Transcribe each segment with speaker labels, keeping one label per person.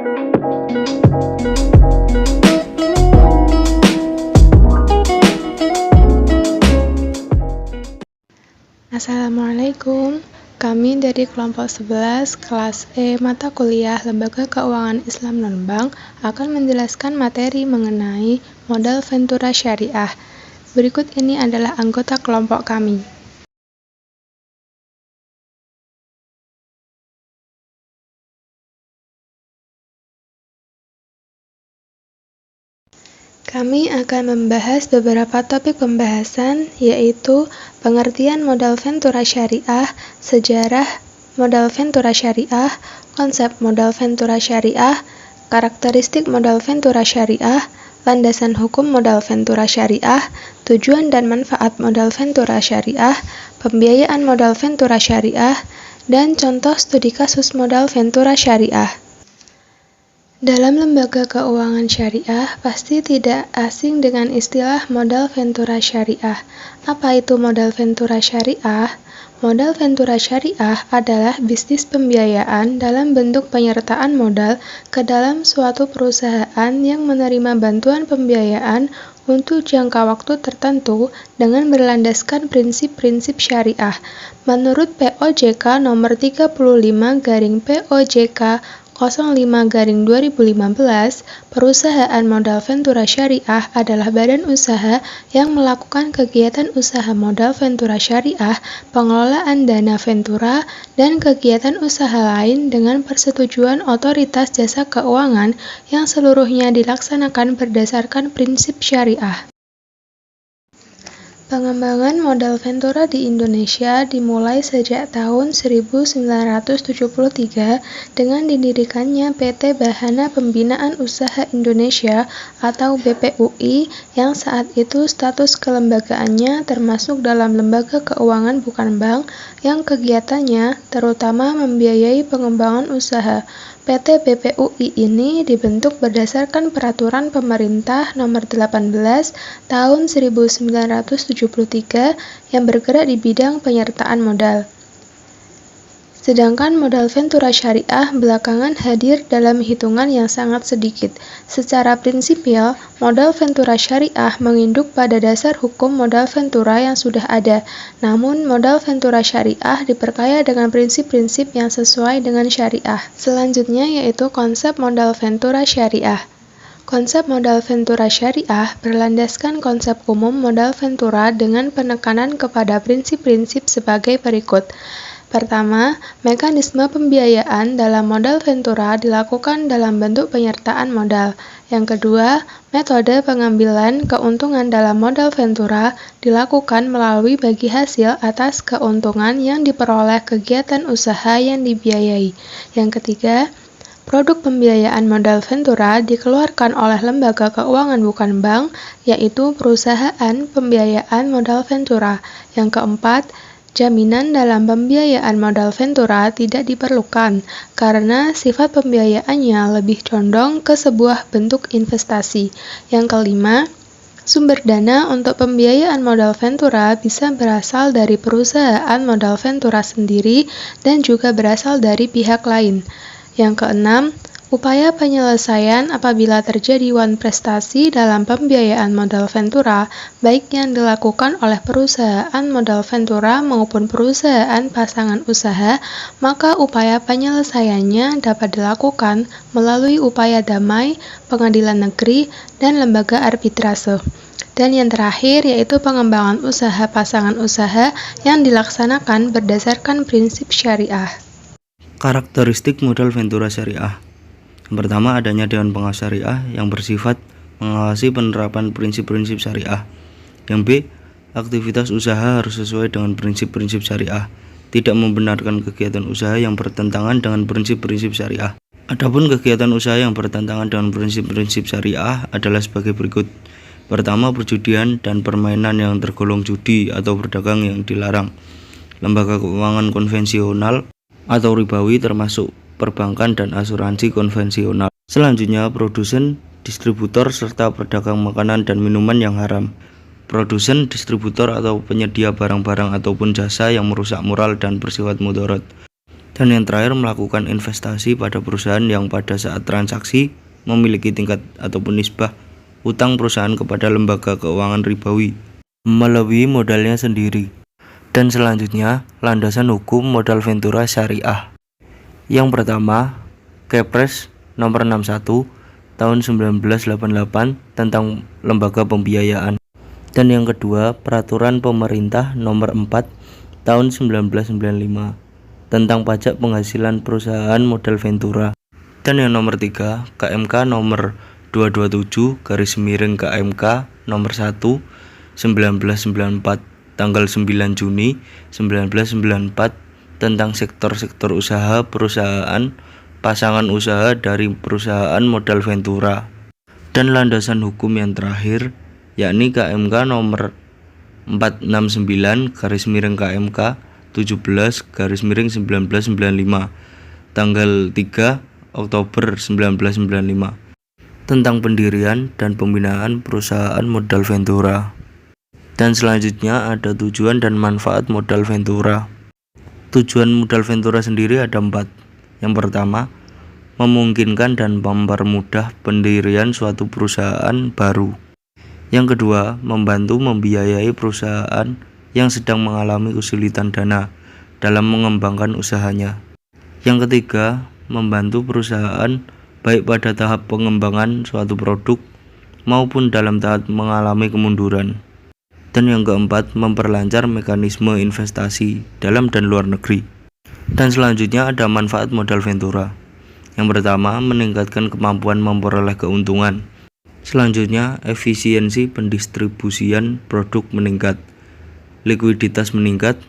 Speaker 1: Assalamualaikum, kami dari kelompok 11 kelas E mata kuliah Lembaga Keuangan Islam non-bank akan menjelaskan materi mengenai modal Ventura Syariah. Berikut ini adalah anggota kelompok kami. Kami akan membahas beberapa topik pembahasan, yaitu pengertian modal Ventura Syariah, sejarah modal Ventura Syariah, konsep modal Ventura Syariah, karakteristik modal Ventura Syariah, landasan hukum modal Ventura Syariah, tujuan dan manfaat modal Ventura Syariah, pembiayaan modal Ventura Syariah, dan contoh studi kasus modal Ventura Syariah. Dalam lembaga keuangan syariah, pasti tidak asing dengan istilah modal Ventura Syariah. Apa itu modal Ventura Syariah? Modal Ventura Syariah adalah bisnis pembiayaan dalam bentuk penyertaan modal ke dalam suatu perusahaan yang menerima bantuan pembiayaan untuk jangka waktu tertentu dengan berlandaskan prinsip-prinsip syariah. Menurut POJK nomor 35/POJK 05/2015, perusahaan modal Ventura Syariah adalah badan usaha yang melakukan kegiatan usaha modal Ventura Syariah, pengelolaan dana Ventura, dan kegiatan usaha lain dengan persetujuan otoritas jasa keuangan yang seluruhnya dilaksanakan berdasarkan prinsip syariah. Pengembangan modal Ventura di Indonesia dimulai sejak tahun 1973 dengan didirikannya PT Bahana Pembinaan Usaha Indonesia atau BPUI yang saat itu status kelembagaannya termasuk dalam lembaga keuangan bukan bank yang kegiatannya terutama membiayai pengembangan usaha. PT BPUI ini dibentuk berdasarkan Peraturan Pemerintah Nomor 18 Tahun 1973 yang bergerak di bidang penyertaan modal. Sedangkan modal Ventura Syariah belakangan hadir dalam hitungan yang sangat sedikit. Secara prinsipil, modal Ventura Syariah menginduk pada dasar hukum modal Ventura yang sudah ada. Namun, modal Ventura Syariah diperkaya dengan prinsip-prinsip yang sesuai dengan syariah. Selanjutnya yaitu konsep modal Ventura Syariah. Konsep modal Ventura Syariah berlandaskan konsep umum modal Ventura dengan penekanan kepada prinsip-prinsip sebagai berikut. Pertama, mekanisme pembiayaan dalam modal Ventura dilakukan dalam bentuk penyertaan modal. Yang kedua, metode pengambilan keuntungan dalam modal Ventura dilakukan melalui bagi hasil atas keuntungan yang diperoleh kegiatan usaha yang dibiayai. Yang ketiga, produk pembiayaan modal Ventura dikeluarkan oleh lembaga keuangan bukan bank, yaitu perusahaan pembiayaan modal Ventura. Yang keempat, jaminan dalam pembiayaan modal Ventura tidak diperlukan karena sifat pembiayaannya lebih condong ke sebuah bentuk investasi. Yang kelima, sumber dana untuk pembiayaan modal Ventura bisa berasal dari perusahaan modal Ventura sendiri dan juga berasal dari pihak lain. Yang keenam, upaya penyelesaian apabila terjadi wan prestasi dalam pembiayaan modal Ventura, baik yang dilakukan oleh perusahaan modal Ventura maupun perusahaan pasangan usaha, maka upaya penyelesaiannya dapat dilakukan melalui upaya damai, pengadilan negeri, dan lembaga arbitrase. Dan yang terakhir yaitu pengembangan usaha pasangan usaha yang dilaksanakan berdasarkan prinsip syariah.
Speaker 2: Karakteristik modal Ventura Syariah. Yang pertama, adanya Dewan Pengawas Syariah yang bersifat mengawasi penerapan prinsip-prinsip syariah. Yang B, aktivitas usaha harus sesuai dengan prinsip-prinsip syariah, tidak membenarkan kegiatan usaha yang bertentangan dengan prinsip-prinsip syariah. Adapun kegiatan usaha yang bertentangan dengan prinsip-prinsip syariah adalah sebagai berikut. Pertama, perjudian dan permainan yang tergolong judi atau berdagang yang dilarang. Lembaga keuangan konvensional atau ribawi termasuk perbankan dan asuransi konvensional. Selanjutnya, produsen, distributor, serta pedagang makanan dan minuman yang haram. Produsen, distributor atau penyedia barang-barang ataupun jasa yang merusak moral dan bersifat mudarat. Dan yang terakhir, melakukan investasi pada perusahaan yang pada saat transaksi memiliki tingkat ataupun nisbah utang perusahaan kepada lembaga keuangan ribawi melebihi modalnya sendiri. Dan selanjutnya, landasan hukum modal ventura syariah. Yang pertama, Kepres nomor 61 tahun 1988 tentang lembaga pembiayaan. Dan yang kedua, Peraturan Pemerintah nomor 4 tahun 1995 tentang pajak penghasilan perusahaan modal ventura. Dan yang nomor 3, KMK nomor 227 KMK nomor 1 1994 tanggal 9 Juni 1994 tentang sektor-sektor usaha perusahaan pasangan usaha dari perusahaan modal ventura. Dan landasan hukum yang terakhir yakni KMK nomor 469 KMK 17 1995 tanggal 3 Oktober 1995 tentang pendirian dan pembinaan perusahaan modal ventura. Dan selanjutnya ada tujuan dan manfaat modal ventura. Tujuan modal ventura sendiri ada 4. Yang pertama, memungkinkan dan mempermudah pendirian suatu perusahaan baru. Yang kedua, membantu membiayai perusahaan yang sedang mengalami kesulitan dana dalam mengembangkan usahanya. Yang ketiga, membantu perusahaan baik pada tahap pengembangan suatu produk maupun dalam tahap mengalami kemunduran. Dan yang keempat, memperlancar mekanisme investasi dalam dan luar negeri. Dan selanjutnya ada manfaat modal ventura. Yang pertama, meningkatkan kemampuan memperoleh keuntungan. Selanjutnya, efisiensi pendistribusian produk meningkat, likuiditas meningkat,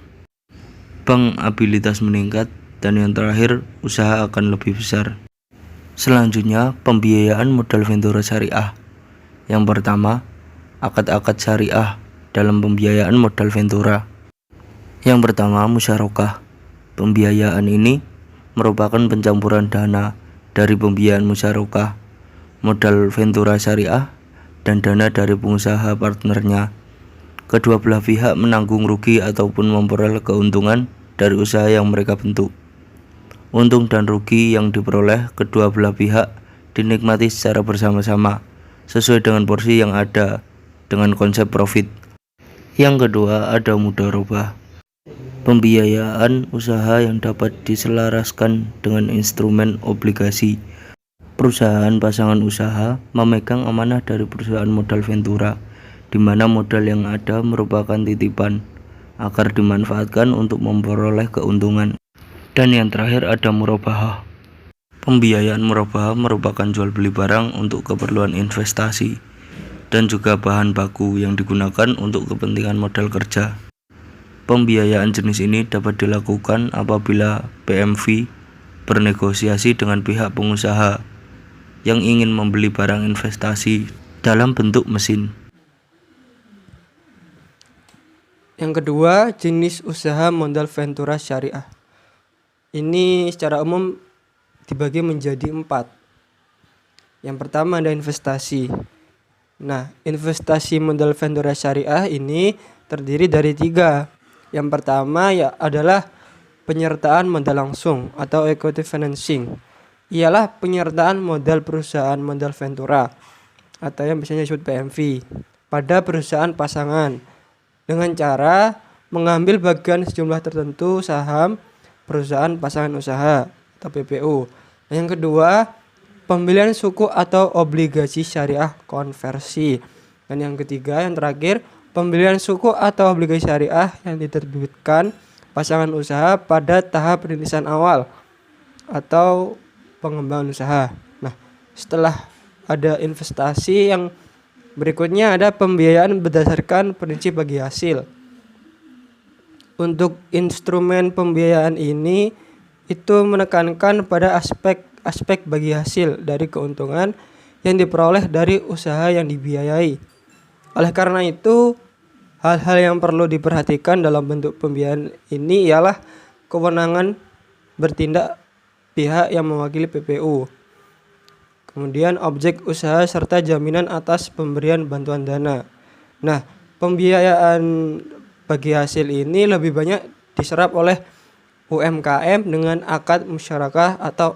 Speaker 2: bankabilitas meningkat, dan yang terakhir, usaha akan lebih besar. Selanjutnya, pembiayaan modal ventura syariah. Yang pertama, akad-akad syariah dalam pembiayaan modal ventura. Yang pertama, musyarakah. Pembiayaan ini merupakan pencampuran dana dari pembiayaan musyarakah, modal ventura syariah, dan dana dari pengusaha partnernya. Kedua belah pihak menanggung rugi ataupun memperoleh keuntungan dari usaha yang mereka bentuk. Untung dan rugi yang diperoleh kedua belah pihak dinikmati secara bersama-sama sesuai dengan porsi yang ada dengan konsep profit. Yang kedua, ada mudharabah. Pembiayaan usaha yang dapat diselaraskan dengan instrumen obligasi. Perusahaan pasangan usaha memegang amanah dari perusahaan modal ventura, di mana modal yang ada merupakan titipan agar dimanfaatkan untuk memperoleh keuntungan. Dan yang terakhir ada murabahah. Pembiayaan murabahah merupakan jual beli barang untuk keperluan investasi dan juga bahan baku yang digunakan untuk kepentingan modal kerja. Pembiayaan jenis ini dapat dilakukan apabila PMV bernegosiasi dengan pihak pengusaha yang ingin membeli barang investasi dalam bentuk mesin.
Speaker 3: Yang kedua, jenis usaha modal ventura syariah. Ini secara umum dibagi menjadi 4. Yang pertama ada investasi. Nah, investasi modal ventura syariah ini terdiri dari 3. Yang pertama adalah penyertaan modal langsung atau equity financing. Ialah penyertaan modal perusahaan modal ventura atau yang biasanya disebut PMV pada perusahaan pasangan dengan cara mengambil bagian sejumlah tertentu saham perusahaan pasangan usaha atau PPU. Yang kedua, pembelian suku atau obligasi syariah konversi. Dan yang ketiga, yang terakhir, pembelian suku atau obligasi syariah yang diterbitkan pasangan usaha pada tahap rintisan awal atau pengembangan usaha. Nah, setelah ada investasi, yang berikutnya ada pembiayaan berdasarkan prinsip bagi hasil. Untuk instrumen pembiayaan ini itu menekankan pada aspek bagi hasil dari keuntungan yang diperoleh dari usaha yang dibiayai. Oleh karena itu, hal-hal yang perlu diperhatikan dalam bentuk pembiayaan ini ialah kewenangan bertindak pihak yang mewakili PPU, kemudian objek usaha serta jaminan atas pemberian bantuan dana. Nah, pembiayaan bagi hasil ini lebih banyak diserap oleh UMKM dengan akad musyarakah atau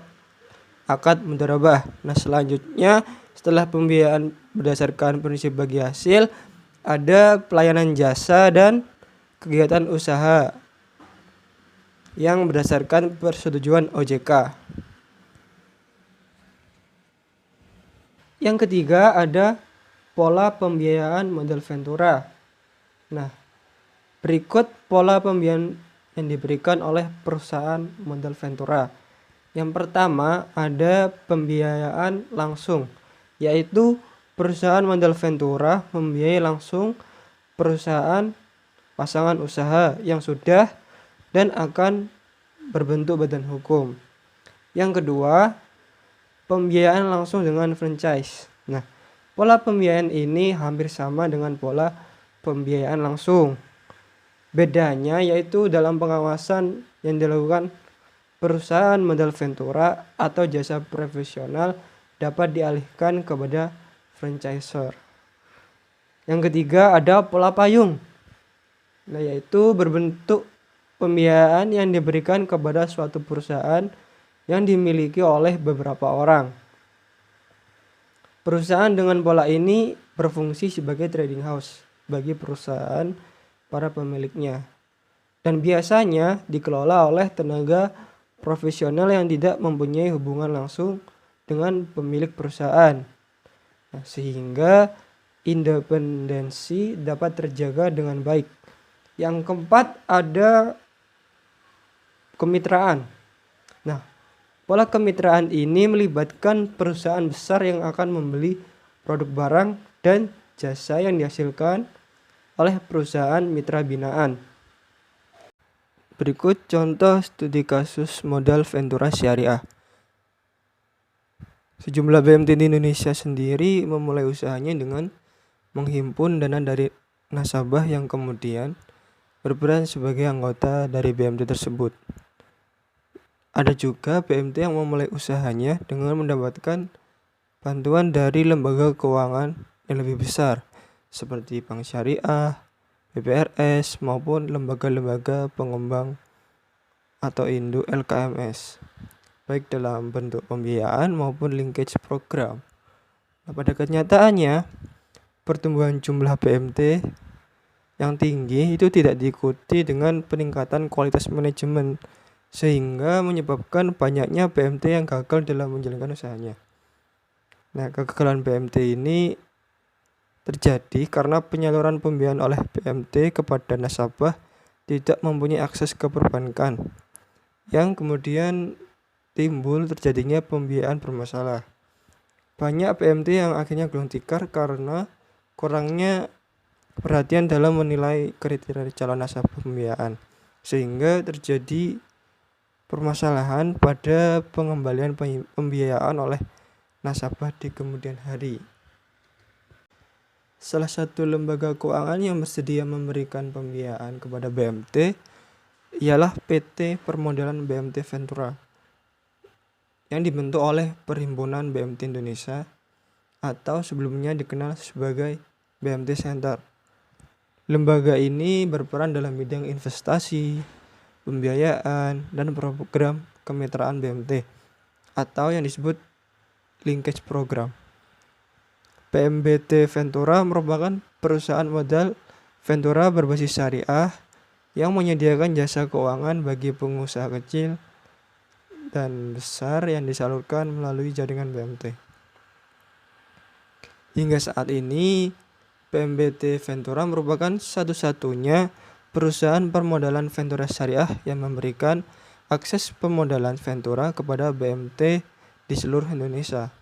Speaker 3: akad mudharabah. Nah, selanjutnya setelah pembiayaan berdasarkan prinsip bagi hasil, ada pelayanan jasa dan kegiatan usaha yang berdasarkan persetujuan OJK. Yang ketiga ada pola pembiayaan modal Ventura. Nah, berikut pola pembiayaan yang diberikan oleh perusahaan modal Ventura. Yang pertama ada pembiayaan langsung, yaitu perusahaan modal Ventura membiayai langsung perusahaan pasangan usaha yang sudah dan akan berbentuk badan hukum. Yang kedua, pembiayaan langsung dengan franchise. Nah, pola pembiayaan ini hampir sama dengan pola pembiayaan langsung. Bedanya yaitu dalam pengawasan yang dilakukan perusahaan modal Ventura atau jasa profesional dapat dialihkan kepada franchisor. Yang ketiga ada pola payung. Nah, yaitu berbentuk pembiayaan yang diberikan kepada suatu perusahaan yang dimiliki oleh beberapa orang. Perusahaan dengan pola ini berfungsi sebagai trading house bagi perusahaan para pemiliknya, dan biasanya dikelola oleh tenaga profesional yang tidak mempunyai hubungan langsung dengan pemilik perusahaan. Nah, sehingga independensi dapat terjaga dengan baik. Yang keempat ada kemitraan. Nah, pola kemitraan ini melibatkan perusahaan besar yang akan membeli produk barang dan jasa yang dihasilkan oleh perusahaan mitra binaan. Berikut contoh studi kasus modal Ventura Syariah. Sejumlah BMT di Indonesia sendiri memulai usahanya dengan menghimpun dana dari nasabah yang kemudian berperan sebagai anggota dari BMT tersebut. Ada juga BMT yang memulai usahanya dengan mendapatkan bantuan dari lembaga keuangan yang lebih besar seperti Bank Syariah, BPRS, maupun lembaga-lembaga pengembang atau induk LKMS, baik dalam bentuk pembiayaan maupun linkage program. Nah, pada kenyataannya, pertumbuhan jumlah BMT yang tinggi itu tidak diikuti dengan peningkatan kualitas manajemen, sehingga menyebabkan banyaknya BMT yang gagal dalam menjalankan usahanya. Nah, kegagalan BMT ini terjadi karena penyaluran pembiayaan oleh BMT kepada nasabah tidak mempunyai akses ke perbankan, yang kemudian timbul terjadinya pembiayaan bermasalah. Banyak BMT yang akhirnya gulung tikar karena kurangnya perhatian dalam menilai kriteria calon nasabah pembiayaan, sehingga terjadi permasalahan pada pengembalian pembiayaan oleh nasabah di kemudian hari. Salah satu lembaga keuangan yang bersedia memberikan pembiayaan kepada BMT ialah PT Permodalan BMT Ventura yang dibentuk oleh Perhimpunan BMT Indonesia atau sebelumnya dikenal sebagai BMT Center. Lembaga ini berperan dalam bidang investasi, pembiayaan, dan program kemitraan BMT atau yang disebut linkage program. PMBT Ventura merupakan perusahaan modal Ventura berbasis syariah yang menyediakan jasa keuangan bagi pengusaha kecil dan besar yang disalurkan melalui jaringan BMT. Hingga saat ini, PMBT Ventura merupakan satu-satunya perusahaan permodalan Ventura Syariah yang memberikan akses pemodalan Ventura kepada BMT di seluruh Indonesia.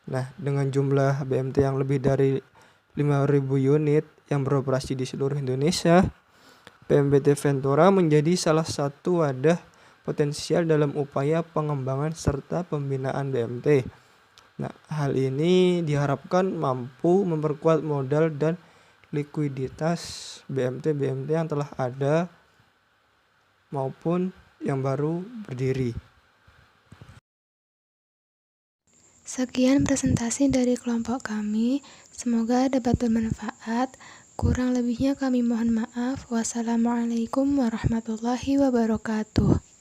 Speaker 3: Nah, dengan jumlah BMT yang lebih dari 5.000 unit yang beroperasi di seluruh Indonesia, PMBT Ventura menjadi salah satu wadah potensial dalam upaya pengembangan serta pembinaan BMT. Nah, hal ini diharapkan mampu memperkuat modal dan likuiditas BMT-BMT yang telah ada maupun yang baru berdiri.
Speaker 1: Sekian presentasi dari kelompok kami, semoga dapat bermanfaat. Kurang lebihnya kami mohon maaf. Wassalamualaikum warahmatullahi wabarakatuh.